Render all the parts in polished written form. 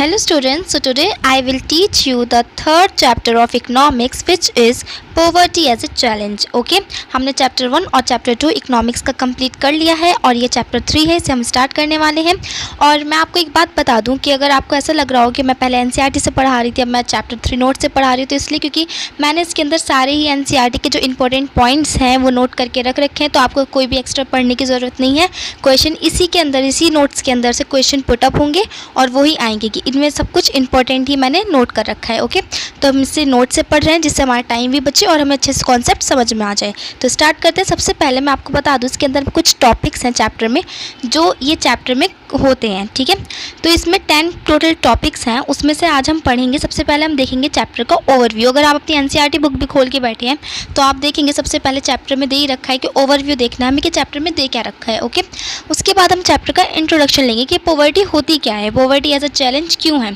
Hello students, so today I will teach you the third chapter of economics which is poverty as a challenge. Okay, हमने chapter 1 और chapter 2 economics का complete कर लिया है और ये चैप्टर 3 है, इसे हम स्टार्ट करने वाले हैं। और मैं आपको एक बात बता दूं कि अगर आपको ऐसा लग रहा हो कि मैं पहले एनसीईआरटी से पढ़ा रही थी, अब मैं चैप्टर 3 नोट से पढ़ा रही हूँ, तो इसलिए क्योंकि मैंने इसके अंदर सारे ही एनसीईआरटी के जो इंपॉर्टेंट पॉइंट्स हैं वो नोट करके रखे हैं, तो आपको कोई भी एक्स्ट्रा पढ़ने की ज़रूरत नहीं है। क्वेश्चन इसी के अंदर, इसी नोट्स के अंदर से क्वेश्चन पुटअप होंगे और वही आएंगे कि इनमें सब कुछ इंपॉर्टेंट ही मैंने नोट कर रखा है। ओके, तो हम इसे नोट से पढ़ रहे हैं जिससे हमारा टाइम भी बचे और हमें अच्छे से कॉन्सेप्ट समझ में आ जाए। तो स्टार्ट करते हैं। सबसे पहले मैं आपको बता दूं इसके अंदर कुछ टॉपिक्स हैं चैप्टर में जो ये चैप्टर में होते हैं, ठीक है। तो इसमें 10 टोटल टॉपिक्स हैं, उसमें से आज हम पढ़ेंगे। सबसे पहले हम देखेंगे चैप्टर का ओवरव्यू। अगर आप अपनी एनसीईआरटी बुक भी खोल के बैठे हैं तो आप देखेंगे सबसे पहले चैप्टर में दे ही रखा है कि ओवरव्यू देखना है हमें कि चैप्टर में दे क्या रखा है। ओके, उसके बाद हम चैप्टर का इंट्रोडक्शन लेंगे कि पॉवर्टी होती क्या है, पॉवर्टी एज अ चैलेंज क्यों है,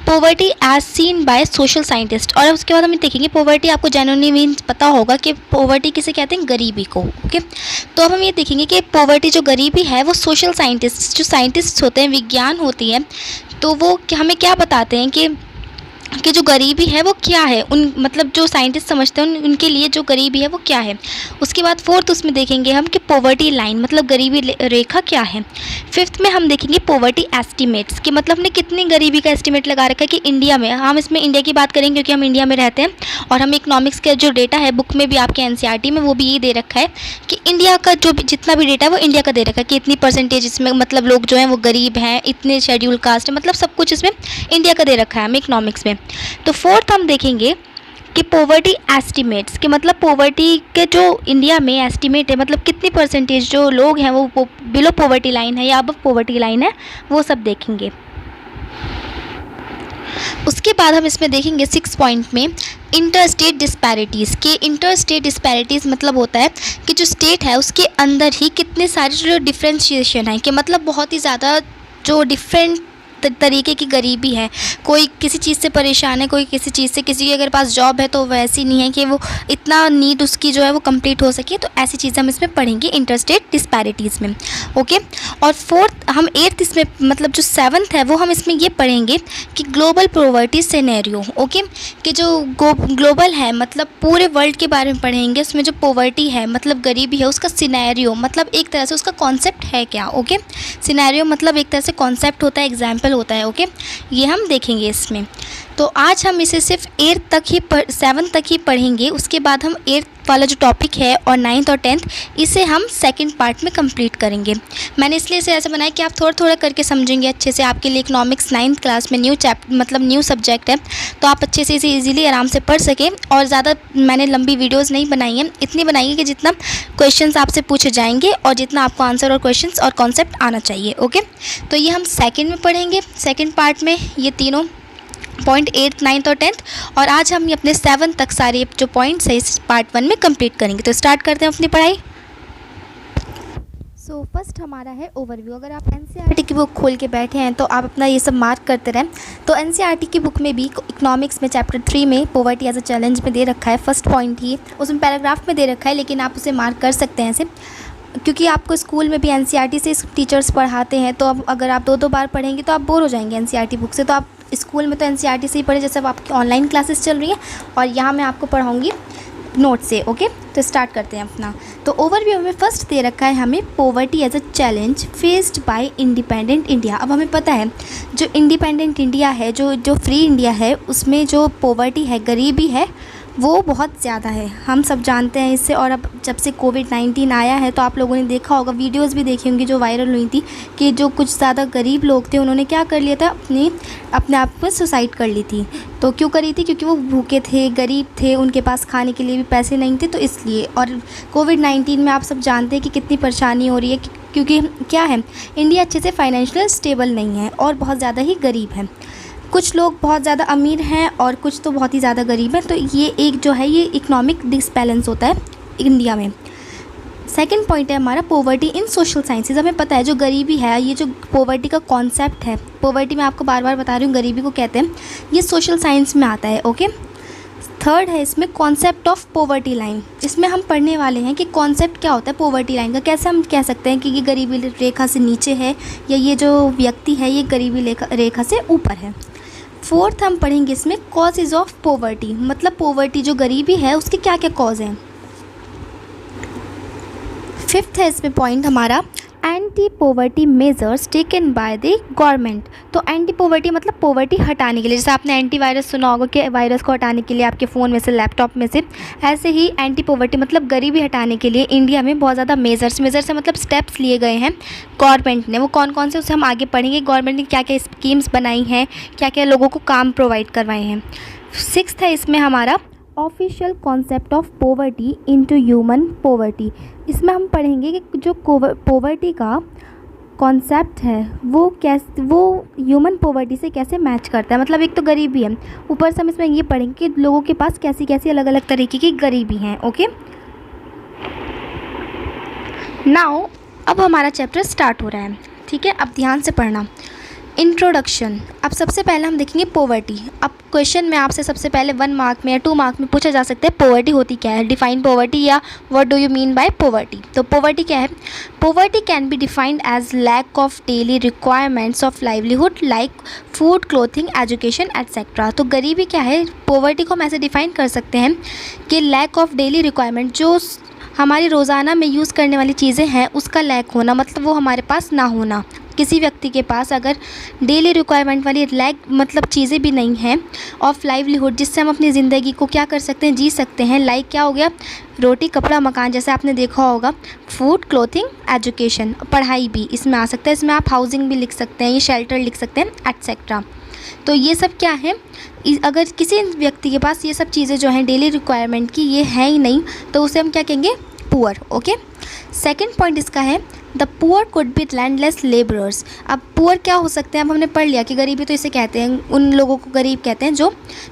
poverty as seen by social scientist. और उसके बाद हम देखेंगे पॉवर्टी, आपको जेन्युइनली मीन्स पता होगा कि पॉवर्टी किसे कहते हैं, गरीबी को। ओके, तो अब हम ये देखेंगे कि पॉवर्टी जो गरीबी है वो सोशल साइंटिस्ट, जो साइंटिस्ट होते हैं, विज्ञान होती है, तो वो हमें क्या बताते हैं कि जो गरीबी है वो क्या है, उन मतलब जो साइंटिस्ट समझते हैं उनके लिए जो गरीबी है वो क्या है। उसके बाद फोर्थ उसमें देखेंगे हम कि पॉवर्टी लाइन मतलब गरीबी रेखा क्या है। फिफ्थ में हम देखेंगे पॉवर्टी एस्टिमेट्स कि मतलब हमने कितनी गरीबी का एस्टिमेट लगा रखा है कि इंडिया में, हम इसमें इंडिया की बात करेंगे क्योंकि हम इंडिया में रहते हैं और हम इकोनॉमिक्स का जो डेटा है बुक में भी आपके एनसीईआरटी में वो भी ये दे रखा है कि इंडिया का जो जितना भी डेटा है वो इंडिया का दे रखा है कि इतनी परसेंटेज इसमें मतलब लोग जो हैं वो गरीब हैं, इतने शेड्यूल कास्ट है, मतलब सब कुछ इसमें इंडिया का दे रखा है हमें इकोनॉमिक्स में। तो फोर्थ हम देखेंगे कि पॉवर्टी एस्टिमेट्स कि मतलब पॉवर्टी के जो इंडिया में एस्टिमेट है मतलब कितनी परसेंटेज जो लोग हैं वो बिलो पॉवर्टी लाइन है या अब पॉवर्टी लाइन है, वो सब देखेंगे। उसके बाद हम इसमें देखेंगे 6 पॉइंट में इंटर स्टेट डिस्पैरिटीज़ के। इंटर स्टेट डिस्पैरिटीज़ मतलब होता है कि जो स्टेट है उसके अंदर ही कितने सारे जो डिफ्रेंशिएशन है कि मतलब बहुत ही ज़्यादा जो डिफरेंट तरीके की गरीबी है, कोई किसी चीज़ से परेशान है, कोई किसी चीज़ से, किसी के अगर पास जॉब है तो वैसी नहीं है कि वो इतना नीड उसकी जो है वो कंप्लीट हो सके, तो ऐसी चीज़ें हम इसमें पढ़ेंगे इंटरस्टेट डिस्पैरिटीज़ में। ओके, और फोर्थ हम 8th इसमें मतलब जो 7th है वो हम इसमें ये पढ़ेंगे कि ग्लोबल पॉवर्टी सिनेरियो। ओके, कि जो ग्लोबल है मतलब पूरे वर्ल्ड के बारे में पढ़ेंगे, उसमें जो पॉवर्टी है मतलब गरीबी है उसका सिनेरियो मतलब एक तरह से उसका कॉन्सेप्ट है क्या। ओके, सिनेरियो मतलब एक तरह से कॉन्सेप्ट होता है, एग्जाम्पल होता है। ओके, ये हम देखेंगे इसमें। तो आज हम इसे सिर्फ 8th तक ही 7th तक ही पढ़ेंगे। उसके बाद हम 8th वाला जो टॉपिक है और 9th और 10th इसे हम सेकंड पार्ट में कंप्लीट करेंगे। मैंने इसलिए इसे ऐसा बनाया कि आप थोड़ा थोड़ा करके समझेंगे अच्छे से। आपके लिए इकोनॉमिक्स 9th क्लास में न्यू सब्जेक्ट है, तो आप अच्छे से इसे ईजिली आराम से पढ़ सकें। और ज़्यादा मैंने लंबी वीडियोज़ नहीं बनाई हैं, इतनी बनाई है कि जितना क्वेश्चंस आपसे पूछे जाएंगे और जितना आपको आंसर और क्वेश्चंस और कॉन्सेप्ट आना चाहिए। ओके, तो ये हम सेकेंड में पढ़ेंगे, सेकेंड पार्ट में ये तीनों पॉइंट 8th 9th और 10th। और आज हम अपने 7th तक सारे जो पॉइंट्स है इस पार्ट 1 में कंप्लीट करेंगे। तो स्टार्ट करते हैं अपनी पढ़ाई। सो फर्स्ट हमारा है ओवरव्यू। अगर आप एनसीईआरटी की बुक खोल के बैठे हैं तो आप अपना ये सब मार्क करते रहें। तो एनसीईआरटी की बुक में भी इकोनॉमिक्स में चैप्टर 3 में पॉवर्टी एज अ चैलेंज में दे रखा है, फर्स्ट पॉइंट ही उसमें पैराग्राफ में दे रखा है, लेकिन आप उसे मार्क कर सकते हैं ऐसे, क्योंकि आपको स्कूल में भी एनसीईआरटी से टीचर्स पढ़ाते हैं। तो अब अगर आप 2-2 बार पढ़ेंगे तो आप बोर हो जाएंगे एनसीईआरटी बुक से। तो आप स्कूल में तो एनसीईआरटी से ही पढ़े, जैसे अब आपकी ऑनलाइन क्लासेस चल रही हैं और यहाँ मैं आपको पढ़ाऊँगी नोट से। ओके, तो स्टार्ट करते हैं अपना। तो ओवरव्यू में फर्स्ट दे रखा है हमें poverty as a challenge faced by independent India. अब हमें पता है जो इंडिपेंडेंट इंडिया है, जो फ्री इंडिया है, उसमें जो पॉवर्टी है, गरीबी है, वो बहुत ज़्यादा है, हम सब जानते हैं इससे। और अब जब से कोविड-19 आया है तो आप लोगों ने देखा होगा, वीडियोस भी देखी होंगी जो वायरल हुई थी कि जो कुछ ज़्यादा गरीब लोग थे उन्होंने क्या कर लिया था, अपने आप में सुसाइड कर ली थी। तो क्यों करी थी? क्योंकि वो भूखे थे, गरीब थे, उनके पास खाने के लिए भी पैसे नहीं थे, तो इसलिए। और कोविड-19 में आप सब जानते हैं कि कितनी परेशानी हो रही है, क्योंकि क्या है, इंडिया अच्छे से फाइनेंशियल स्टेबल नहीं है और बहुत ज़्यादा ही गरीब है। कुछ लोग बहुत ज़्यादा अमीर हैं और कुछ तो बहुत ही ज़्यादा गरीब हैं। तो ये एक जो है ये इकोनॉमिक डिसबैलेंस होता है इंडिया में। सेकंड पॉइंट है हमारा पॉवर्टी इन सोशल साइंसेज। हमें पता है जो गरीबी है, ये जो पॉवर्टी का कॉन्सेप्ट है, पॉवर्टी मैं आपको बार बार बता रही हूँ गरीबी को कहते हैं, ये सोशल साइंस में आता है। ओके, थर्ड है इसमें कॉन्सेप्ट ऑफ पॉवर्टी लाइन। इसमें हम पढ़ने वाले हैं कि कॉन्सेप्ट क्या होता है पॉवर्टी लाइन का, कैसे हम कह सकते हैं कि ये गरीबी रेखा से नीचे है या ये जो व्यक्ति है ये गरीबी रेखा से ऊपर है। फोर्थ हम पढ़ेंगे इसमें कॉजेज ऑफ पॉवर्टी, मतलब पॉवर्टी जो गरीबी है उसके क्या क्या कॉज हैं। फिफ्थ है इसमें पॉइंट हमारा anti poverty measures taken by the government. तो एंटी पॉवर्टी मतलब पॉवर्टी हटाने के लिए, जैसे आपने एंटीवायरस सुना होगा कि वायरस को हटाने के लिए आपके फ़ोन में से लैपटॉप में से, ऐसे ही एंटी पॉवर्टी मतलब गरीबी हटाने के लिए इंडिया में बहुत ज़्यादा मेजर्स से मतलब स्टेप्स लिए गए हैं गवर्नमेंट ने। वो कौन कौन से उसे हम आगे पढ़ेंगे, गवर्नमेंट ने क्या क्या स्कीम्स बनाई हैं, क्या क्या लोगों को काम प्रोवाइड करवाए हैं। सिक्स्थ है इसमें हमारा official concept of poverty into human poverty. इसमें हम पढ़ेंगे कि जो पॉवर्टी का कॉन्सेप्ट है वो ह्यूमन पॉवर्टी से कैसे मैच करता है। मतलब एक तो गरीबी है, ऊपर से हम इसमें ये पढ़ेंगे कि लोगों के पास कैसी कैसी अलग अलग तरीके की गरीबी हैं। ओके, नाउ अब हमारा चैप्टर स्टार्ट हो रहा है, ठीक है। अब ध्यान से पढ़ना। इंट्रोडक्शन। अब सबसे पहले हम देखेंगे पॉवर्टी। अब क्वेश्चन में आपसे सबसे पहले 1 मार्क में या 2 मार्क में पूछा जा सकता है पॉवर्टी होती क्या है, डिफाइन पॉवर्टी या what do you mean by poverty. तो पॉवर्टी क्या है? Poverty can be defined as lack of daily requirements of livelihood like food, clothing, education etcetera. तो गरीबी क्या है, पॉवर्टी को हम ऐसे डिफाइन कर सकते हैं कि लैक ऑफ डेली रिक्वायरमेंट, जो हमारी रोज़ाना में यूज़ करने वाली चीज़ें हैं उसका लैक होना, मतलब वो हमारे पास ना होना। किसी व्यक्ति के पास अगर डेली रिक्वायरमेंट वाली लैक मतलब चीज़ें भी नहीं हैं, ऑफ लाइवलीहुड जिससे हम अपनी ज़िंदगी को क्या कर सकते हैं, जी सकते हैं, लाइक क्या हो गया, रोटी, कपड़ा, मकान, जैसे आपने देखा होगा, फूड, क्लोथिंग, एजुकेशन, पढ़ाई भी इसमें आ सकता है। इसमें आप हाउसिंग भी लिख सकते हैं, ये शेल्टर लिख सकते हैं, एट्सेट्रा। तो ये सब क्या है, अगर किसी व्यक्ति के पास ये सब चीज़ें जो हैं डेली रिक्वायरमेंट की ये है ही नहीं तो उसे हम क्या कहेंगे, पुअर। ओके, सेकंड पॉइंट इसका है the poor could be landless labourers. अब पुअर क्या हो सकते हैं, अब हमने पढ़ लिया कि गरीबी तो इसे कहते हैं, उन लोगों को गरीब कहते हैं जो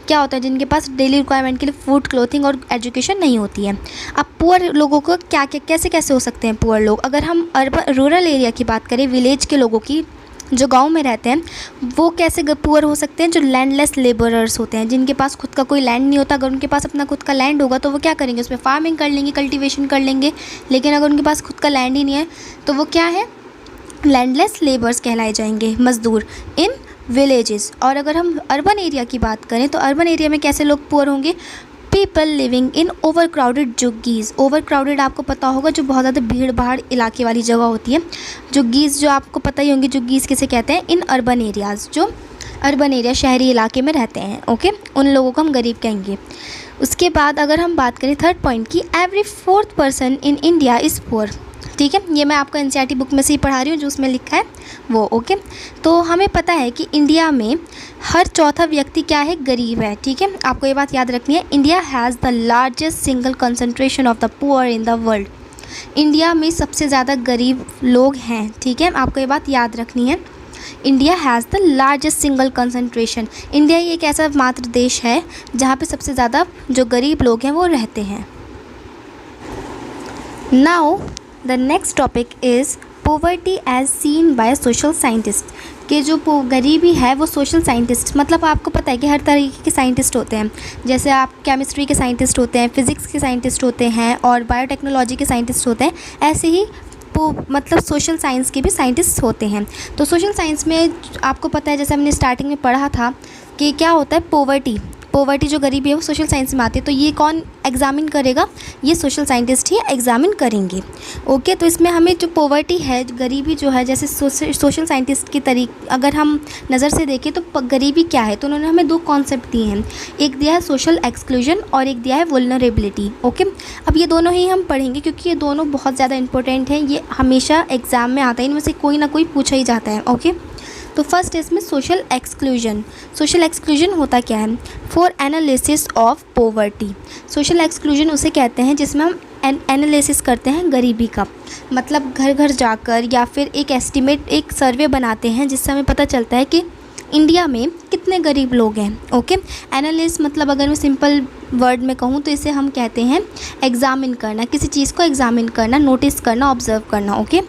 क्या होता है, जिनके पास डेली रिक्वायरमेंट के लिए फूड, क्लोथिंग और एजुकेशन नहीं होती है। अब पुअर लोगों को क्या क्या कैसे कैसे हो सकते हैं पुअर लोग, अगर हम अर्बन रूरल एरिया की बात करें, विलेज के लोगों की जो गांव में रहते हैं, वो कैसे पुअर हो सकते हैं, जो लैंडलेस लेबरर्स होते हैं, जिनके पास खुद का कोई लैंड नहीं होता। अगर उनके पास अपना खुद का लैंड होगा तो वो क्या करेंगे, उसमें फार्मिंग कर लेंगे, कल्टीवेशन कर लेंगे। लेकिन अगर उनके पास खुद का लैंड ही नहीं है तो वो क्या है, लैंडलेस लेबर्स कहलाए जाएंगे, मजदूर इन विलेजेस। और अगर हम अर्बन एरिया की बात करें तो अर्बन एरिया में कैसे लोग पुअर होंगे, people living in overcrowded jhuggis. Overcrowded आपको पता होगा, जो बहुत ज़्यादा भीड़ भाड़ इलाके वाली जगह होती है। जुग्गीज़ जो आपको पता ही होंगे, जुग्गीज़ किसे कहते हैं, इन अर्बन एरियाज़, जो अर्बन एरिया शहरी इलाके में रहते हैं। ओके, उन लोगों को हम गरीब कहेंगे। उसके बाद अगर हम बात करें थर्ड पॉइंट की, every 4th person in India is poor. ठीक है, ये मैं आपको एनसीईआरटी बुक में से ही पढ़ा रही हूँ, जो उसमें लिखा है वो। ओके, तो हमें पता है कि इंडिया में हर चौथा व्यक्ति क्या है, गरीब है। ठीक है, आपको ये बात याद रखनी है। India has the largest single concentration of the poor in the world. India में सबसे ज़्यादा गरीब लोग हैं। ठीक है, आपको ये बात याद रखनी है। India has the largest single concentration. India ही एक ऐसा मात्र देश है जहाँ पे सबसे ज़्यादा जो गरीब लोग हैं वो रहते हैं। Now the next topic is poverty as seen by social scientist. कि जो गरीबी है वो सोशल साइंटिस्ट, मतलब आपको पता है कि हर तरीके के साइंटिस्ट होते हैं। जैसे आप केमिस्ट्री के साइंटिस्ट होते हैं, फिज़िक्स के साइंटिस्ट होते हैं और बायोटेक्नोलॉजी के साइंटिस्ट होते हैं, ऐसे ही मतलब सोशल साइंस के भी साइंटिस्ट होते हैं। तो सोशल साइंस में आपको पता है, जैसे हमने स्टार्टिंग में पढ़ा था कि क्या होता है, पॉवर्टी जो गरीबी है वो सोशल साइंस में आती है। तो ये कौन एग्जामिन करेगा, ये सोशल साइंटिस्ट ही एग्जामिन करेंगे। ओके, तो इसमें हमें जो पॉवर्टी है, गरीबी जो है, जैसे सोशल साइंटिस्ट की अगर हम नज़र से देखें तो गरीबी क्या है, तो उन्होंने हमें 2 कॉन्सेप्ट दिए हैं। एक दिया है सोशल एक्सक्लूजन और एक दिया है वल्नरेबिलिटी। ओके, अब ये दोनों ही हम पढ़ेंगे क्योंकि ये दोनों बहुत ज़्यादा इंपॉर्टेंट हैं। ये हमेशा एग्ज़ाम में आता है, इनमें से कोई ना कोई पूछा ही जाता है। ओके, तो फर्स्ट इसमें सोशल एक्सक्लूजन। सोशल एक्सक्लूजन होता क्या है, for analysis of poverty. Social exclusion उसे कहते हैं जिसमें हम एनालिसिस करते हैं गरीबी का, मतलब घर घर जाकर या फिर एक एस्टीमेट, एक सर्वे बनाते हैं जिससे हमें पता चलता है कि इंडिया में कितने गरीब लोग हैं। ओके, एनालिस मतलब अगर मैं सिंपल वर्ड में कहूँ तो इसे हम कहते हैं एग्जामिन करना, किसी चीज़ को एग्जामिन करना, नोटिस करना, ऑब्जर्व करना। Okay,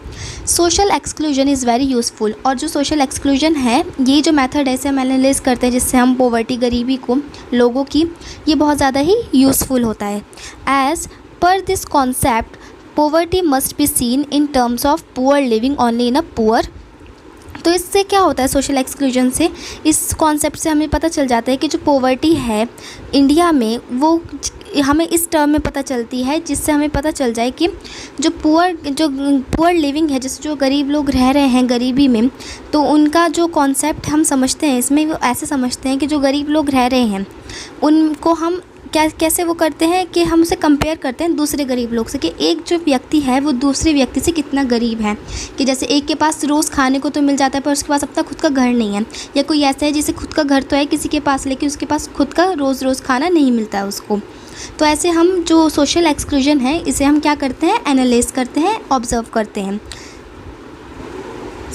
social exclusion is very useful, और जो सोशल एक्सक्लूजन है, ये जो मेथड है इसे हम एनालिस करते हैं जिससे हम पॉवर्टी, गरीबी को, लोगों की, ये बहुत ज़्यादा ही यूज़फुल होता है। As per this concept poverty must be seen in terms of poor living only in a poor. तो इससे क्या होता है, सोशल एक्सक्लूजन से, इस कॉन्सेप्ट से हमें पता चल जाता है कि जो पॉवर्टी है इंडिया में वो हमें इस टर्म में पता चलती है, जिससे हमें पता चल जाए कि जो पुअर लिविंग है, जैसे जो गरीब लोग रह रहे हैं गरीबी में, तो उनका जो कॉन्सेप्ट हम समझते हैं इसमें, वो ऐसे समझते हैं कि जो गरीब लोग रह रहे हैं उनको हम कैसे वो करते हैं कि हम उसे कंपेयर करते हैं दूसरे गरीब लोग से, कि एक जो व्यक्ति है वो दूसरे व्यक्ति से कितना गरीब है। कि जैसे एक के पास रोज़ खाने को तो मिल जाता है पर उसके पास अपना खुद का घर नहीं है, या कोई ऐसा है जिसे खुद का घर तो है किसी के पास लेकिन उसके पास खुद का रोज़ खाना नहीं मिलता है उसको। तो ऐसे हम जो सोशल एक्सक्लूजन है इसे हम क्या करते हैं, एनालाइज करते हैं, ऑब्जर्व करते हैं।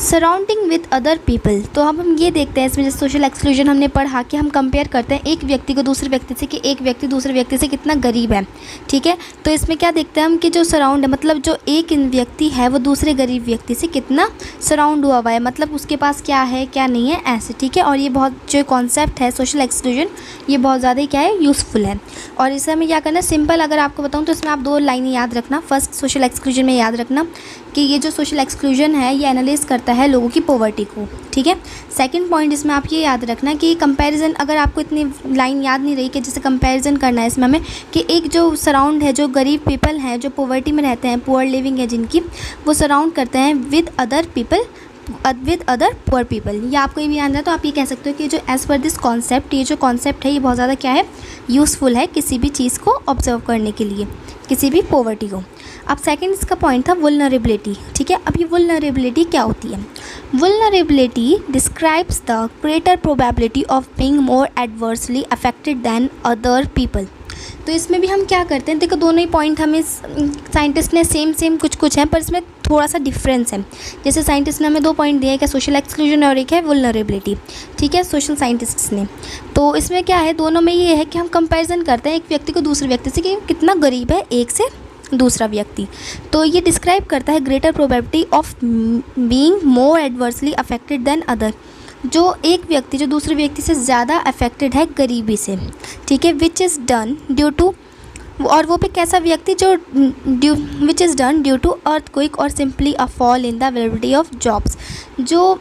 सराउंडिंग विद अदर पीपल, तो अब हम ये देखते हैं इसमें जैसे सोशल एक्सक्लूजन हमने पढ़ा कि हम कंपेयर करते हैं एक व्यक्ति को दूसरे व्यक्ति से, कि एक व्यक्ति दूसरे व्यक्ति से कितना गरीब है। ठीक है, तो इसमें क्या देखते हैं हम कि जो सराउंड है, मतलब जो एक व्यक्ति है वो दूसरे गरीब व्यक्ति से कितना सराउंड हुआ हुआ है, मतलब उसके पास क्या है क्या नहीं है, ऐसे। ठीक है, और ये बहुत जो कॉन्सेप्ट है सोशल एक्सक्लूजन, ये बहुत ज़्यादा क्या है, यूज़फुल है। और इसे हमें क्या करना है, सिंपल अगर आपको बताऊँ तो इसमें आप 2 लाइनें याद रखना। फर्स्ट, सोशल एक्सक्लूजन में याद रखना कि ये जो सोशल एक्सक्लूजन है ये एनालाइज करता है लोगों की पॉवर्टी को। ठीक है, सेकंड पॉइंट इसमें आप ये याद रखना कि कंपैरिजन, अगर आपको इतनी लाइन याद नहीं रही कि जैसे कंपैरिजन करना है इसमें हमें, कि एक जो सराउंड है, जो गरीब पीपल हैं, जो पॉवर्टी में रहते हैं, पुअर लिविंग है जिनकी, वो सराउंड करते हैं with other people, with other poor people. ये आपको ये भी याद है, तो आप ये कह सकते हो कि जो एज़ पर दिस कॉन्सेप्ट, ये जो कॉन्सेप्ट है ये बहुत ज़्यादा क्या है, यूज़फुल है किसी भी चीज़ को ऑब्जर्व करने के लिए, किसी भी पॉवर्टी को। अब सेकंड इसका पॉइंट था वुल्नरेबिलिटी। ठीक है, अब ये वुल्नरेबिलिटी क्या होती है? Vulnerability describes the greater probability of being more adversely affected than other people. तो इसमें भी हम क्या करते हैं, देखो दोनों ही पॉइंट हमें साइंटिस्ट ने सेम कुछ है, पर इसमें थोड़ा सा डिफरेंस है। जैसे साइंटिस्ट ने हमें 2 पॉइंट दिए हैं, क्या सोशल एक्सक्लूजन और एक है वुल्नरेबिलिटी। ठीक है, सोशल साइंटिस्ट्स ने, तो इसमें क्या है, दोनों में ये है कि हम कंपैरिजन करते हैं एक व्यक्ति को दूसरे व्यक्ति से कि कितना गरीब है एक से दूसरा व्यक्ति। तो ये डिस्क्राइब करता है greater probability of being more adversely affected than other, जो एक व्यक्ति जो दूसरे व्यक्ति से ज़्यादा अफेक्टेड है गरीबी से। ठीक है, which is done due to, और वो भी कैसा व्यक्ति जो which is done due to earthquake और simply a fall in the availability of jobs. जो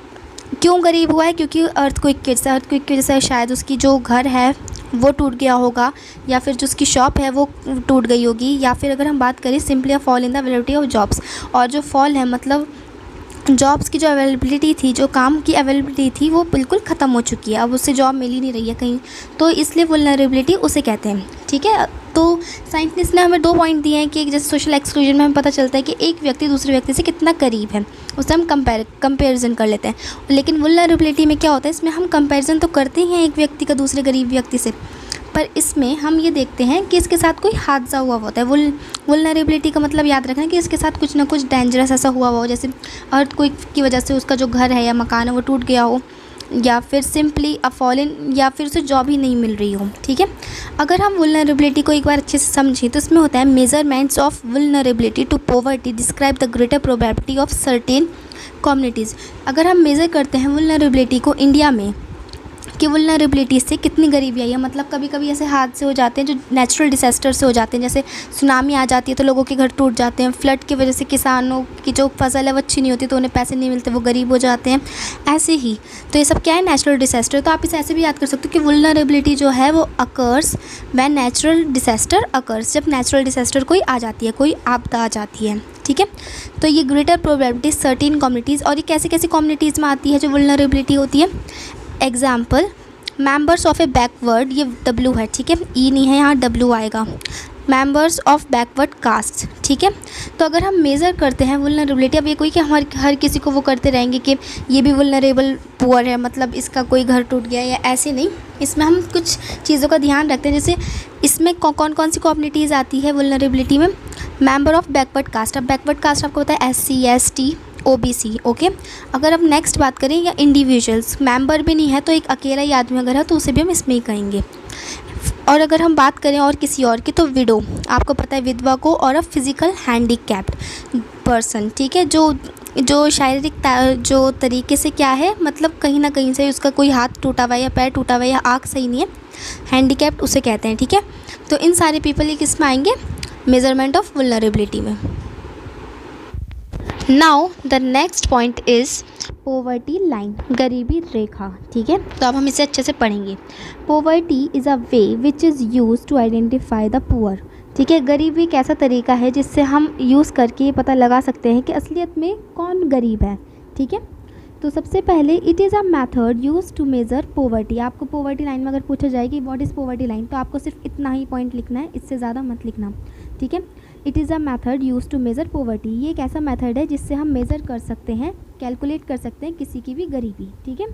क्यों गरीब हुआ है, क्योंकि अर्थक्वेक की वजह से शायद उसकी जो घर है वो टूट गया होगा, या फिर जो उसकी शॉप है वो टूट गई होगी, या फिर अगर हम बात करें simply a fall in the availability of jobs, और जो फॉल है मतलब जॉब्स की जो अवेलेबिलिटी थी, जो काम की अवेलेबिलिटी थी वो बिल्कुल ख़त्म हो चुकी है, अब उससे जॉब मिल ही नहीं रही है कहीं, तो इसलिए वुल्नरेबिलिटी उसे कहते हैं। ठीक है, तो साइंटिस्ट ने हमें 2 पॉइंट दिए हैं कि जैसे सोशल एक्सक्लूजन में हमें पता चलता है कि एक व्यक्ति दूसरे व्यक्ति से कितना करीब है, उससे हम कंपैरिजन कर लेते हैं। लेकिन वुल्नरेबिलिटी में क्या होता है, इसमें हम कंपैरिजन तो करते ही हैं एक व्यक्ति का दूसरे गरीब व्यक्ति से, पर इसमें हम ये देखते हैं कि इसके साथ कोई हादसा हुआ होता है। वुल्नरेबिलिटी का मतलब याद रखना कि इसके साथ कुछ ना कुछ डेंजरस ऐसा हुआ हो, जैसे अर्थक्वेक की वजह से उसका जो घर है या मकान है वो टूट गया हो, या फिर सिंपली अ फॉलन, या फिर उसे जॉब ही नहीं मिल रही हो। ठीक है, अगर हम वुल्नरेबिलिटी को एक बार अच्छे से समझें तो इसमें होता है measurements of vulnerability to poverty describe the greater probability of certain communities. अगर हम मेज़र करते हैं वुल्नरेबिलिटी को इंडिया में कि वुल्नरेबिलिटी से कितनी गरीबी आई है, मतलब कभी कभी ऐसे हादसे हो जाते हैं जो नेचुरल डिसास्टर से हो जाते हैं, जैसे सुनामी आ जाती है तो लोगों के घर टूट जाते हैं, फ्लड की वजह से किसानों की जो फसल है वो अच्छी नहीं होती तो उन्हें पैसे नहीं मिलते, वो गरीब हो जाते हैं, ऐसे ही। तो ये सब क्या है, नेचुरल डिसास्टर। तो आप इसे ऐसे भी याद कर सकते हो कि वुल्नरेबिलिटी जो है वो occurs when natural disaster occurs, जब नेचुरल डिसास्टर कोई आ जाती है, कोई आपदा आ जाती है। ठीक है, तो ये ग्रेटर प्रोबेबिलिटी सर्टेन कम्युनिटीज़, और ये कैसे कैसी कम्युनिटीज़ में आती है जो वुल्नरेबिलिटी होती है। Example, members of A backward, ये W है, ठीक है, E नहीं है यहाँ, W आएगा, मेंबर्स ऑफ बैकवर्ड कास्ट। ठीक है, तो अगर हम मेज़र करते हैं वुल्नरेबिलिटी, अब ये कोई कि हर किसी को वो करते रहेंगे कि ये भी वुल्नरेबल पुअर है, मतलब इसका कोई घर टूट गया या ऐसे नहीं, इसमें हम कुछ चीज़ों का ध्यान रखते हैं। जैसे इसमें कौन कौन सी कम्युनिटीज़ आती है वुल्नरेबिलिटी में, मेंबर ऑफ बैकवर्ड कास्ट। अब बैकवर्ड कास्ट आपको पता है SC ST OBC, ओके। अगर अब नेक्स्ट बात करें या इंडिविजुअल्स, मेंबर भी नहीं है तो एक अकेला ही आदमी अगर है तो उसे भी हम इसमें ही कहेंगे। और अगर हम बात करें और किसी और की तो विडो, आपको पता है विधवा को, और अ फिज़िकल हैंडीकैप्ड पर्सन, ठीक है, जो शारीरिक जो तरीके से क्या है, मतलब कहीं ना कहीं से उसका कोई हाथ टूटा हुआ है या पैर टूटा हुआ है या आँख सही नहीं है, हैंडीकैप्ड उसे कहते हैं, ठीक है। तो इन सारे पीपल ये किस में आएंगे, मेजरमेंट ऑफ वल्नरेबिलिटी में। Now the next point is poverty line, गरीबी रेखा, ठीक है। तो अब हम इसे अच्छे से पढ़ेंगे। Poverty is a way which is use to identify the poor, ठीक है। गरीबी एक ऐसा तरीका है जिससे हम यूज़ करके ये पता लगा सकते हैं कि असलियत में कौन गरीब है, ठीक है। तो सबसे पहले it is a method use to measure poverty. आपको पोवर्टी लाइन में अगर पूछा जाए कि व्हाट इज़ पोवर्टी लाइन, तो आपको सिर्फ इतना ही पॉइंट लिखना है, इससे ज़्यादा मत लिखना, ठीक है। It is a method use to measure poverty, ये एक ऐसा मेथड है जिससे हम मेज़र कर सकते हैं, कैलकुलेट कर सकते हैं किसी की भी गरीबी, ठीक है।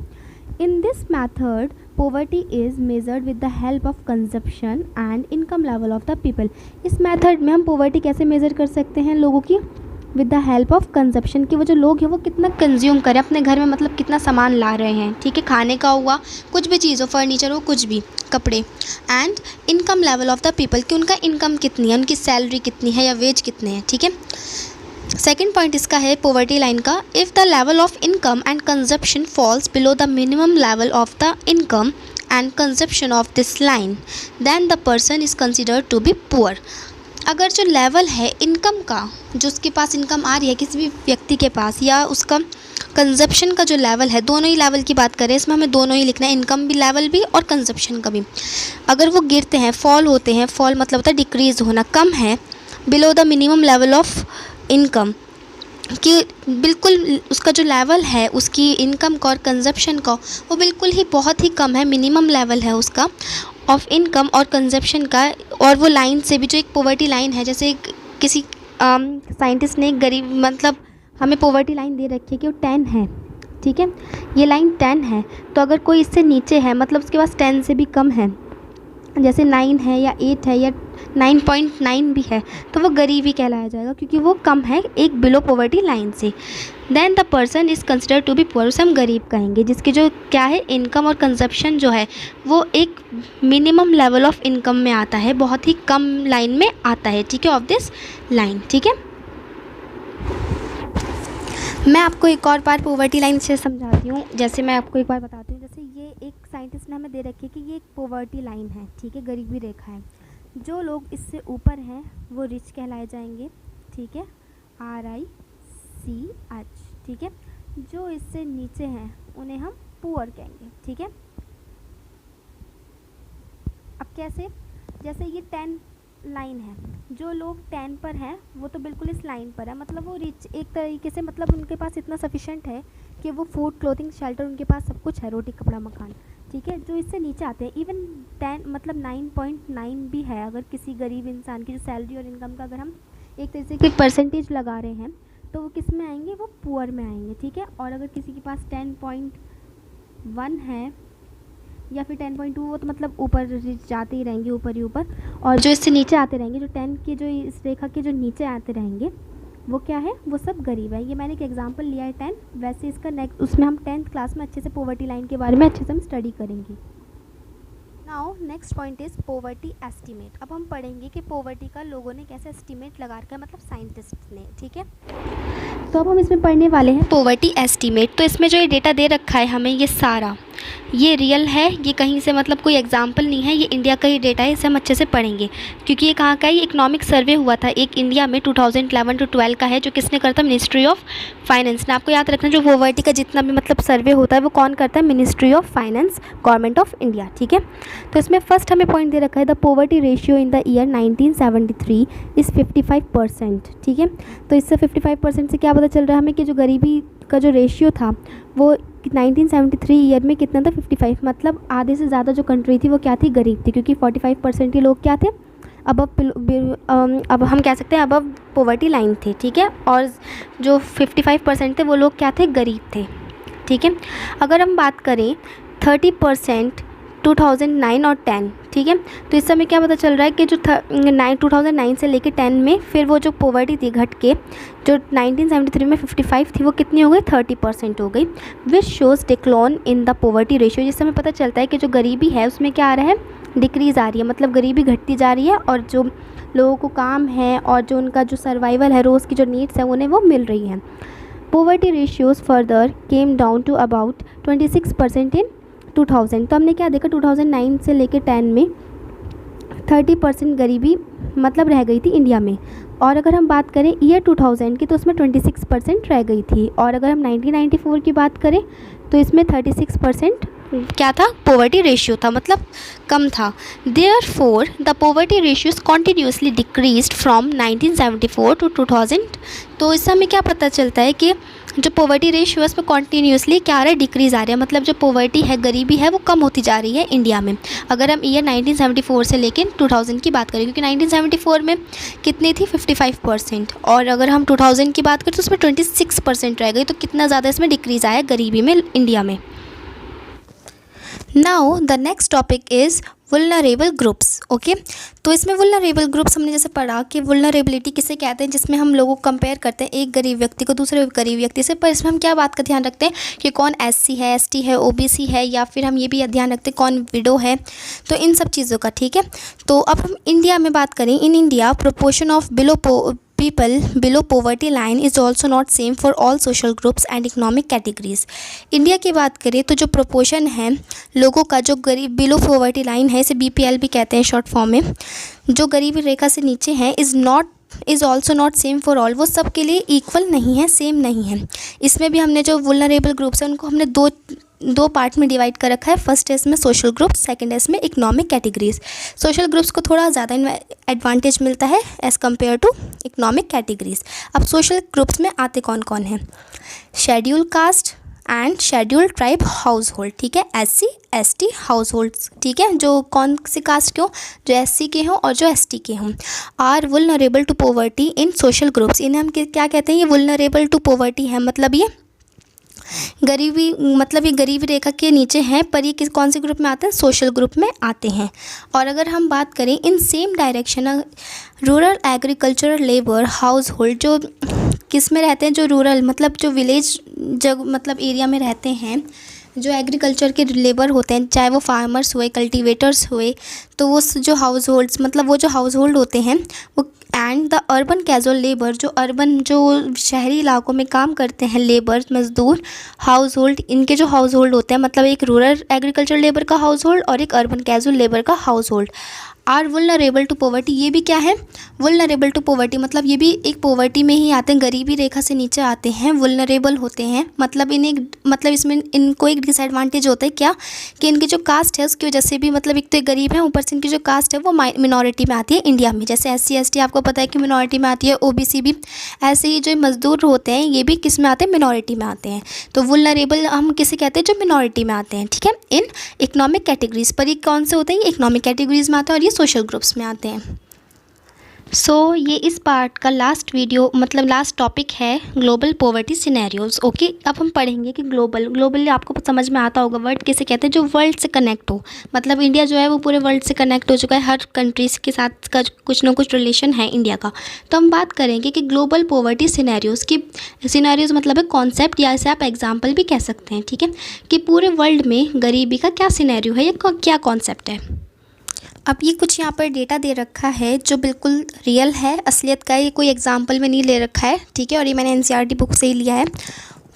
In this method poverty is measured with the help of consumption and income level of the people. इस मेथड में हम पोवर्टी कैसे मेज़र कर सकते हैं लोगों की, with the help of consumption, कि वो जो लोग हैं वो कितना कंज्यूम करें अपने घर में, मतलब कितना सामान ला रहे हैं, ठीक है, खाने का हुआ, कुछ भी चीज़ हो, फर्नीचर हो, कुछ भी, कपड़े। And income level of the people, कि उनका इनकम कितनी है, उनकी सैलरी कितनी है या वेज कितने हैं, ठीक है। सेकेंड पॉइंट इसका है पोवर्टी लाइन का, if the level of income and consumption falls below the minimum level of the income and consumption of this line then the person is considered to be poor. अगर जो level है income का, जो उसके पास income आ रही है किसी भी व्यक्ति के पास, या उसका कंजप्शन का जो लेवल है, दोनों ही लेवल की बात करें, इसमें हमें दोनों ही लिखना है, इनकम भी लेवल भी और कंजप्शन का भी। अगर वो गिरते हैं, फॉल होते हैं, फॉल मतलब होता है डिक्रीज़ होना, कम है, below the minimum level of income, कि बिल्कुल उसका जो लेवल है उसकी इनकम का और कंजप्शन का वो बिल्कुल ही बहुत ही कम है, मिनिमम लेवल है उसका ऑफ इनकम और कंजप्शन का, और वो लाइन से भी, जो एक पोवर्टी लाइन है, जैसे किसी साइंटिस्ट ने गरीब, मतलब हमें पोवर्टी लाइन दे रखी है कि वो 10 है, ठीक है, ये लाइन 10 है, तो अगर कोई इससे नीचे है, मतलब उसके पास 10 से भी कम है, जैसे 9 है या 8 है या 9.9 भी है, तो वो गरीबी कहलाया जाएगा, क्योंकि वो कम है एक बिलो पॉवर्टी लाइन से। Then the person is consider to be poor, उसे हम गरीब कहेंगे, जिसकी जो क्या है इनकम और कंजप्शन जो है वो एक मिनिमम लेवल ऑफ इनकम में आता है, बहुत ही कम लाइन में आता है, ठीक है, ऑफ दिस लाइन, ठीक है। मैं आपको एक और बार पॉवर्टी लाइन से समझाती हूँ, जैसे मैं आपको एक बार बताती हूँ, जैसे ये एक साइंटिस्ट ने हमें दे रखी है कि ये एक पॉवर्टी लाइन है, ठीक है, गरीबी रेखा है, जो लोग इससे ऊपर हैं वो रिच कहलाए जाएंगे, ठीक है, RICH, ठीक है, जो इससे नीचे हैं उन्हें हम पुअर कहेंगे, ठीक है। अब कैसे, जैसे ये 10 लाइन है, जो लोग 10 पर हैं वो तो बिल्कुल इस लाइन पर है, मतलब वो रिच एक तरीके से, मतलब उनके पास इतना सफिशेंट है कि वो फूड, क्लोथिंग, शेल्टर, उनके पास सब कुछ है, रोटी, कपड़ा, मकान, ठीक है। जो इससे नीचे आते हैं, इवन 10 मतलब 9.9 भी है, अगर किसी गरीब इंसान की जो सैलरी और इनकम का अगर हम एक तरीके से परसेंटेज लगा रहे हैं तो वो किस में आएंगे, वो पुअर में आएंगे, ठीक है। और अगर किसी के पास 10.1 है या फिर 10.2, वो तो मतलब ऊपर जाते ही रहेंगे, ऊपर ही ऊपर, और जो इससे नीचे आते रहेंगे, जो 10 के जो इस रेखा के जो नीचे आते रहेंगे वो क्या है, वो सब गरीब है। ये मैंने एक एग्जांपल लिया है 10, वैसे इसका नेक्स्ट उसमें हम 10th क्लास में अच्छे से पॉवर्टी लाइन के बारे में अच्छे से हम स्टडी करेंगे। Now next point is poverty estimate. अब हम पढ़ेंगे कि पॉवर्टी का लोगों ने कैसे एस्टीमेट लगा रखा है, मतलब साइंटिस्ट ने, ठीक है। तो अब हम इसमें पढ़ने वाले हैं पॉवर्टी एस्टीमेट। तो इसमें जो ये डेटा दे रखा है हमें, ये सारा ये रियल है, ये कहीं से मतलब कोई एग्जाम्पल नहीं है, ये इंडिया का ही डेटा है, इसे हम अच्छे से पढ़ेंगे, क्योंकि ये कहाँ का है, ये इकोनॉमिक सर्वे हुआ था एक इंडिया में 2011 to 12 का है, जो किसने करता है, मिनिस्ट्री ऑफ फाइनेंस ने। आपको याद रखना, जो पॉवर्टी का जितना भी मतलब सर्वे होता है वो कौन करता है, ministry of finance, government of India, ठीक है। तो इसमें फर्स्ट हमें पॉइंट दे रखा है, the poverty ratio in the year 1973 is 55%, ठीक है। तो इससे 55% से क्या पता चल रहा है हमें कि जो गरीबी का जो रेशियो था वो 1973 ईयर में कितना था, 55, मतलब आधे से ज़्यादा जो कंट्री थी वो क्या थी, गरीब थी, क्योंकि 45% ही लोग क्या थे, अब हम कह सकते हैं अबव पॉवर्टी लाइन थे, ठीक है, और जो 55% थे वो लोग क्या थे, गरीब थे, ठीक है। अगर हम बात करें 30% 2009 और 10, ठीक है। तो इस समय क्या पता चल रहा है कि जो 2009 से लेके 10 में फिर वो जो पॉवर्टी थी घट के जो 1973 में 55 थी वो कितनी हो गई 30% हो गई, which shows decline in the poverty ratio. जिस समय पता चलता है कि जो गरीबी है उसमें क्या आ रहा है, डिक्रीज़ आ रही है, मतलब गरीबी घटती जा रही है और जो लोगों को काम है और जो उनका जो सर्वाइवल है, रोज़ की जो नीड्स है उन्हें वो मिल रही हैं। Poverty ratios further came down to about 26% in 2000। तो हमने क्या देखा 2009 से लेकर 10 में 30% गरीबी मतलब रह गई थी इंडिया में। और अगर हम बात करें ईयर 2000 की तो उसमें 26% रह गई थी। और अगर हम 1994 की बात करें तो इसमें 36% क्या था, पॉवर्टी रेशियो था, मतलब कम था। Therefore the poverty ratios continuously decreased from 1974 to 2000। तो इस समय क्या पता चलता है कि जो पॉवर्टी रेशियो है उस पर कॉन्टीन्यूसली क्या आ रहा है, डिक्रीज़ आ रहा है, मतलब जो पॉवर्टी है, गरीबी है, वो कम होती जा रही है इंडिया में। अगर हम ईयर 1974 से लेकर 2000 की बात करें, क्योंकि 1974 में कितनी थी 55%, और अगर हम 2000 की बात करें तो उसमें 26% रह गई। तो कितना ज़्यादा इसमें डिक्रीज़ आया गरीबी में इंडिया में। Now the next topic is vulnerable groups. Okay, तो इसमें वुलनरेबल ग्रुप्स हमने जैसे पढ़ा कि वुलनरेबिलिटी किसे कहते हैं, जिसमें हम लोगों को कंपेयर करते हैं एक गरीब व्यक्ति को दूसरे गरीब व्यक्ति से। पर इसमें हम क्या बात का ध्यान रखते हैं कि कौन एससी है, एसटी है, ओबीसी है, या फिर हम ये भी ध्यान रखते हैं कौन विडो है, तो इन सब चीज़ों का। ठीक है, तो अब हम इंडिया में बात करें, in India proportion of people below poverty line is also not same for all social groups and economic categories। India की बात करें तो जो प्रोपोर्शन है लोगों का जो गरीब बिलो पॉवर्टी लाइन है, इसे BPL भी कहते हैं शॉर्ट फॉर्म में, जो गरीबी रेखा से नीचे है, is also not same for all, वो सब के लिए इक्वल नहीं है, सेम नहीं है। इसमें भी हमने जो वुलनरेबल ग्रुप्स हैं उनको हमने दो पार्ट में डिवाइड कर रखा है। फर्स्ट है इसमें सोशल ग्रुप्स, सेकंड है इसमें इकोनॉमिक कैटेगरीज। सोशल ग्रुप्स को थोड़ा ज़्यादा एडवांटेज मिलता है as compare to economic categories. अब सोशल ग्रुप्स में आते कौन कौन हैं, schedule caste and schedule tribe household. ठीक है, SC ST हाउस होल्ड्स। ठीक है, जो कौन सी कास्ट के हों, जो SC के हों और जो ST के हों, are vulnerable to poverty in social groups. इन्हें हम क्या कहते हैं, ये वुलनरेबल टू पॉवर्टी है, मतलब ये गरीबी, मतलब ये गरीबी रेखा के नीचे हैं, पर ये कौन से ग्रुप में आते हैं, सोशल ग्रुप में आते हैं। और अगर हम बात करें in same direction, rural agricultural labour house hold, जो किस में रहते हैं, जो रूरल मतलब जो विलेज मतलब एरिया में रहते हैं, जो एग्रीकल्चर के लेबर होते हैं, चाहे वो फार्मर्स हुए, कल्टीवेटर्स हुए, तो वो जो हाउस होल्ड्स मतलब वो जो हाउस होल्ड होते हैं वो, and the urban casual labour, जो शहरी इलाकों में काम करते हैं लेबर मजदूर हाउस होल्ड, इनके जो हाउस होल्ड होते हैं, मतलब एक रूरल एग्रीकल्चर लेबर का हाउस होल्ड और एक अर्बन कैजुअल लेबर का household, are vulnerable to poverty. ये भी क्या है, वुलनरेबल टू पॉवर्टी, मतलब ये भी एक पॉवर्टी में ही आते हैं, गरीबी रेखा से नीचे आते हैं, वुलनरेबल होते हैं। मतलब मतलब इसमें इनको एक डिसएडवांटेज होता है क्या, कि इनकी जो कास्ट है उसकी वजह से भी, मतलब एक तो गरीब है, ऊपर से इनकी जो कास्ट है वो मिनॉरिटी में आती है इंडिया में। जैसे SC ST आपको पता है कि मिनॉरिटी में आती है, OBC भी, ऐसे ही जो मजदूर होते हैं ये भी किस में आते हैं, मिनॉरिटी में आते हैं। तो वुलनरेबल हम किसे कहते हैं, जो मिनॉरिटी में आते हैं। ठीक है, इन इकोनॉमिक कैटेगरीज, पर ये कौन से होते हैं, ये इकोनॉमिक कैटेगरीज में आते हैं और ये सोशल ग्रुप्स में आते हैं। ये इस पार्ट का लास्ट वीडियो, मतलब लास्ट टॉपिक है ग्लोबल पॉवर्टी सिनेरियोज। ओके, अब हम पढ़ेंगे कि ग्लोबली आपको समझ में आता होगा वर्ड किसे कहते हैं, जो वर्ल्ड से कनेक्ट हो, मतलब इंडिया जो है वो पूरे वर्ल्ड से कनेक्ट हो चुका है, हर कंट्रीज के साथ का कुछ ना कुछ रिलेशन है इंडिया का। तो हम बात करेंगे कि ग्लोबल पॉवर्टी सिनेरियोज की, सिनेरियोज मतलब है कॉन्सेप्ट, या इसे आप एग्जाम्पल भी कह सकते हैं। ठीक है, कि पूरे वर्ल्ड में गरीबी का क्या सिनेरियो है, या क्या कॉन्सेप्ट है। अब ये कुछ यहाँ पर डेटा दे रखा है जो बिल्कुल रियल है, असलियत का है, ये कोई एग्जाम्पल में नहीं ले रखा है। ठीक है, और ये मैंने NCERT बुक से ही लिया है।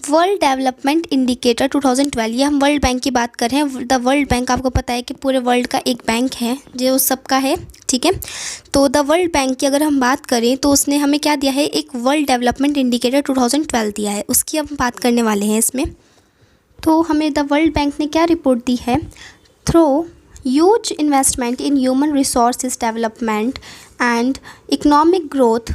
वर्ल्ड डेवलपमेंट इंडिकेटर 2012, ये हम वर्ल्ड बैंक की बात कर रहे हैं। द वर्ल्ड बैंक आपको पता है कि पूरे वर्ल्ड का एक बैंक है जो सबका है। ठीक है, तो द वर्ल्ड बैंक की अगर हम बात करें तो उसने हमें क्या दिया है, एक वर्ल्ड डेवलपमेंट इंडिकेटर 2012 दिया है, उसकी हम बात करने वाले हैं इसमें। तो हमें द वर्ल्ड बैंक ने क्या रिपोर्ट दी है, through huge investment in human resources development and economic growth.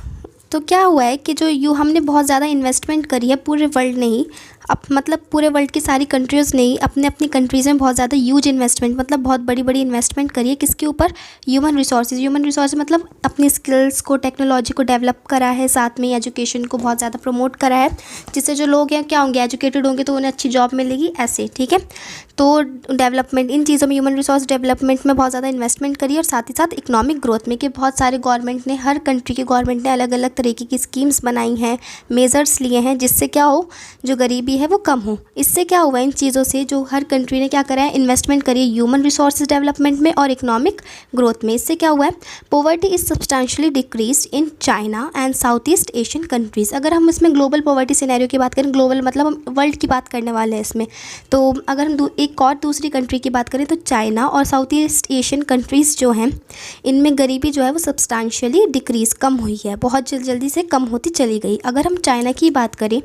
तो क्या हुआ है कि जो हमने बहुत ज़्यादा इन्वेस्टमेंट करी है पूरे वर्ल्ड ने ही, अब मतलब पूरे वर्ल्ड की सारी कंट्रीज़ नहीं, अपने अपनी कंट्रीज़ में बहुत ज़्यादा ह्यूज इन्वेस्टमेंट, मतलब बहुत बड़ी बड़ी इन्वेस्टमेंट करिए किसके ऊपर, ह्यूमन रिसोर्सेज मतलब अपनी स्किल्स को, टेक्नोलॉजी को डेवलप करा है, साथ में एजुकेशन को बहुत ज़्यादा प्रमोट करा है, जिससे जो लोग हैं क्या होंगे, एजुकेटेड होंगे तो उन्हें अच्छी जॉब मिलेगी ऐसे, ठीक है। तो डेवलपमेंट इन चीज़ों में, ह्यूमन रिसोर्स डेवलपमेंट में बहुत ज़्यादा इन्वेस्टमेंट करिए, और साथ ही साथ इकोनॉमिक ग्रोथ में कि बहुत सारे गवर्नमेंट ने, हर कंट्री के गवर्नमेंट ने अलग अलग तरीके की स्कीम्स बनाई हैं, मेजर्स लिए हैं, जिससे क्या हो, जो गरीबी है वो कम हो। इससे क्या हुआ, इन चीज़ों से जो हर कंट्री ने क्या करा है, इन्वेस्टमेंट करी है ह्यूमन रिसोर्सेज डेवलपमेंट में और इकोनॉमिक ग्रोथ में। इससे क्या हुआ है, poverty is substantially decrease in China and south east Asian countries. अगर हम इसमें ग्लोबल पॉवर्टी सिनेरियो की बात करें, ग्लोबल मतलब हम वर्ल्ड की बात करने वाले हैं इसमें, तो अगर हम एक और दूसरी कंट्री की बात करें तो चाइना और साउथ ईस्ट एशियन कंट्रीज़ जो हैं, इनमें गरीबी जो है वो सब्सटेंशियली डिक्रीज़ कम हुई है, बहुत जल्दी से कम होती चली गई। अगर हम चाइना की बात करें,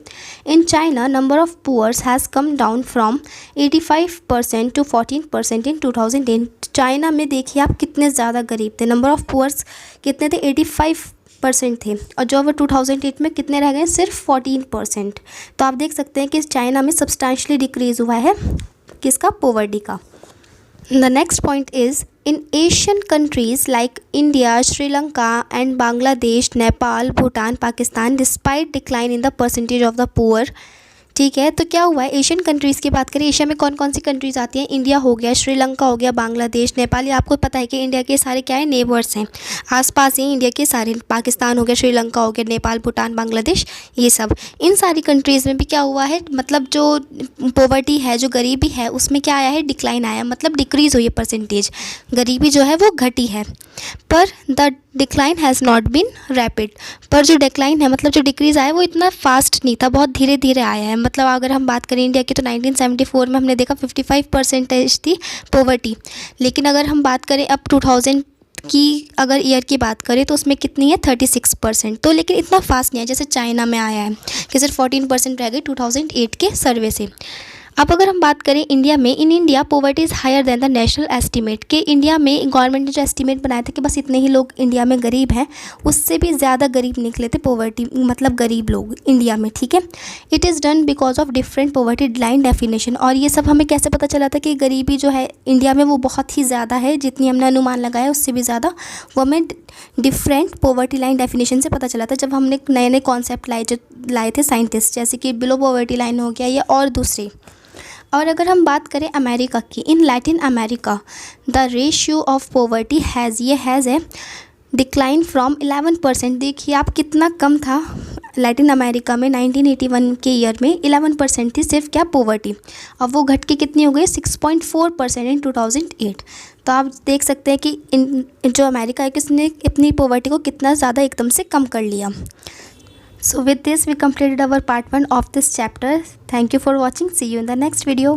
in China number of poors has come down from 85% to 14% in 2010। चाइना में देखिए आप कितने ज़्यादा गरीब थे, नंबर ऑफ पुअर्स कितने थे, 85% थे, और जो वो 2008 में कितने रह गए, सिर्फ 14%। तो आप देख सकते हैं कि चाइना में सब्सटेंशियली डिक्रीज़ हुआ है किसका, पॉवर्टी का। The next point is in Asian countries like India, Sri Lanka and Bangladesh, Nepal, Bhutan, Pakistan, despite decline in the percentage of the poor, ठीक है। तो क्या हुआ है, एशियन कंट्रीज़ की बात करें, एशिया में कौन कौन सी कंट्रीज़ आती हैं, इंडिया हो गया, श्रीलंका हो गया, बांग्लादेश, नेपाल। ये आपको पता है कि इंडिया के सारे क्या है, नेबर्स हैं, आसपास ही इंडिया के सारे, पाकिस्तान हो गया, श्रीलंका हो गया, नेपाल, भूटान, बांग्लादेश, ये सब। इन सारी कंट्रीज़ में भी क्या हुआ है, मतलब जो पॉवर्टी है, जो गरीबी है, उसमें क्या आया है, डिक्लाइन आया, मतलब डिक्रीज़ हुई है परसेंटेज, गरीबी जो है वो घटी है। पर the decline has not been rapid, पर जो डिक्लाइन है, मतलब जो डिक्रीज़ आया वो इतना फास्ट नहीं था, बहुत धीरे धीरे आया है। मतलब अगर हम बात करें इंडिया की, तो 1974 में हमने देखा 55% थी पॉवर्टी, लेकिन अगर हम बात करें अब 2000 की अगर ईयर की बात करें तो उसमें कितनी है, 36%। तो लेकिन इतना फास्ट नहीं है जैसे चाइना में आया है कि सिर्फ 14% रह गई 2008 के सर्वे से। अब अगर हम बात करें इंडिया में, in India poverty is higher than the national estimate, कि इंडिया में गवर्नमेंट ने जो एस्टीमेट बनाया था कि बस इतने ही लोग इंडिया में गरीब हैं, उससे भी ज़्यादा गरीब निकले थे पॉवर्टी, मतलब गरीब लोग इंडिया में, ठीक है। It is done because of different poverty line definition, और ये सब हमें कैसे पता चला था कि गरीबी जो है इंडिया में वो बहुत ही ज़्यादा है, जितनी हमने अनुमान लगाया उससे भी ज़्यादा, वो हमें डिफरेंट पॉवर्टी लाइन डेफिनेशन से पता चला था, जब हमने नए नए कॉन्सेप्ट लाए थे साइंटिस्ट, जैसे कि बिलो पॉवर्टी लाइन हो गया या और दूसरे। और अगर हम बात करें अमेरिका की, in Latin America the ratio of poverty has a decline from 11%। देखिए आप कितना कम था लैटिन अमेरिका में, 1981 के ईयर में 11% थी सिर्फ क्या, पॉवर्टी। अब वो घट के कितनी हो गई, 6.4% इन 2008। तो आप देख सकते हैं कि जो अमेरिका है कि उसने अपनी पॉवर्टी को कितना ज़्यादा एकदम से कम कर लिया। So with this we completed our part 1 of this chapter. Thank you for watching. See you in the next video.